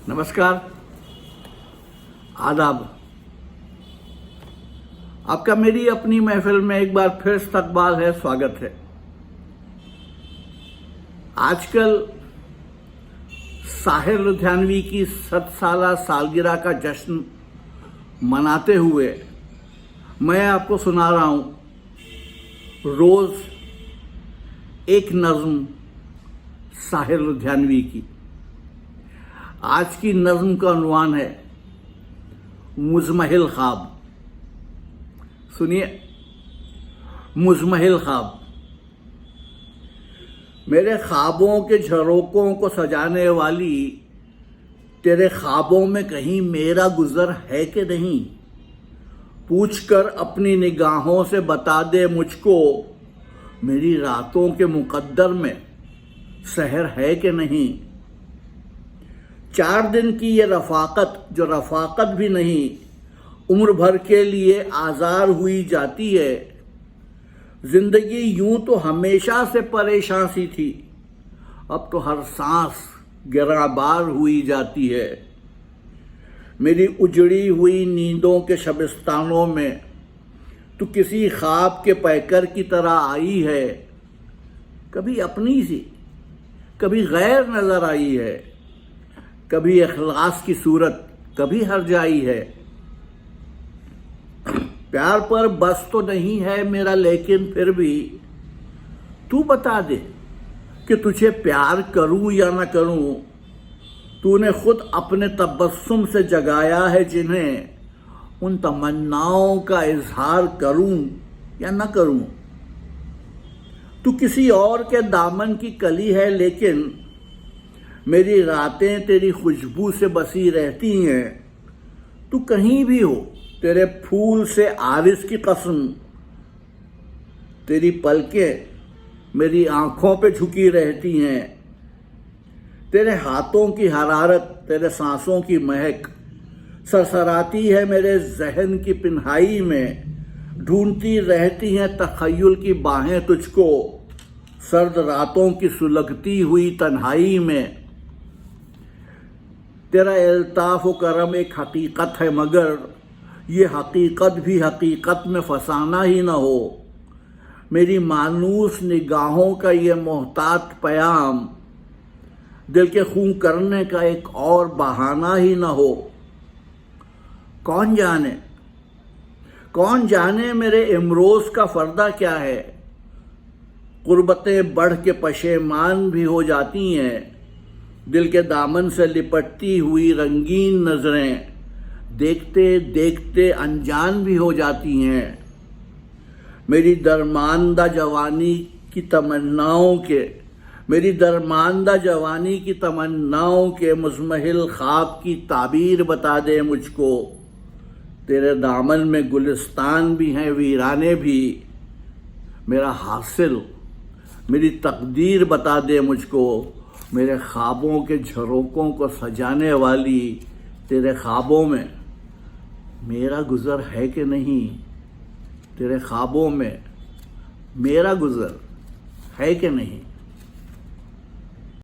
नमस्कार, आदाब। आपका मेरी अपनी महफिल में एक बार फिर इस्तकबाल है, स्वागत है। आजकल साहिर लुधियानवी की 7 साला सालगिरह का जश्न मनाते हुए मैं आपको सुना रहा हूँ रोज़ एक नज़्म साहिर लुधियानवी की। आज की नज़्म का उन्वान है मुज़महिल ख्वाब। सुनिए, मुज़महिल ख्वाब। मेरे ख्वाबों के झरोकों को सजाने वाली, तेरे ख्वाबों में कहीं मेरा गुज़र है कि नहीं? पूछकर अपनी निगाहों से बता दे मुझको, मेरी रातों के मुक़द्दर में सहर है कि नहीं? 4 दिन की ये रफ़ाक़त, जो रफ़ाक़त भी नहीं, उम्र भर के लिए आज़ार हुई जाती है। ज़िंदगी यूं तो हमेशा से परेशान सी थी, अब तो हर सांस गिराबार हुई जाती है। मेरी उजड़ी हुई नींदों के शबिस्तानों में तू किसी ख्वाब के पैकर की तरह आई है। कभी अपनी सी, कभी गैर नज़र आई है। कभी इखलास की सूरत, कभी हरजाई है। प्यार पर बस तो नहीं है मेरा, लेकिन फिर भी तू बता दे कि तुझे प्यार करूं या न करूं। तूने खुद अपने तबस्सुम से जगाया है जिन्हें, उन तमन्नाओं का इजहार करूं या न करूं। तू किसी और के दामन की कली है, लेकिन मेरी रातें तेरी खुशबू से बसी रहती हैं। तू कहीं भी हो, तेरे फूल से आरिस की कसम, तेरी पलकें मेरी आंखों पे झुकी रहती हैं। तेरे हाथों की हरारत, तेरे सांसों की महक सरसराती है मेरे जहन की पिन्हाई में। ढूंढती रहती हैं तखय्युल की बाहें तुझको, सर्द रातों की सुलगती हुई तन्हाई में। तेरा अल्ताफ़ व करम एक हकीकत है, मगर ये हकीकत भी हकीकत में फसाना ही न हो। मेरी मानूस निगाहों का ये मोहतात प्याम, दिल के खून करने का एक और बहाना ही न हो। कौन जाने मेरे इमरोज़ का फ़र्दा क्या है। ग़ुरबतें बढ़ के पशेमान भी हो जाती हैं। दिल के दामन से लिपटती हुई रंगीन नज़रें देखते देखते अनजान भी हो जाती हैं। मेरी दरमानदा जवानी की तमन्नाओं के मुज़महिल ख्वाब की ताबीर बता दे मुझको। तेरे दामन में गुलिस्तान भी हैं, वीराने भी। मेरा हासिल, मेरी तकदीर बता दे मुझको। मेरे ख्वाबों के झरोकों को सजाने वाली, तेरे ख्वाबों में मेरा गुज़र है कि नहीं? तेरे ख्वाबों में मेरा गुज़र है कि नहीं?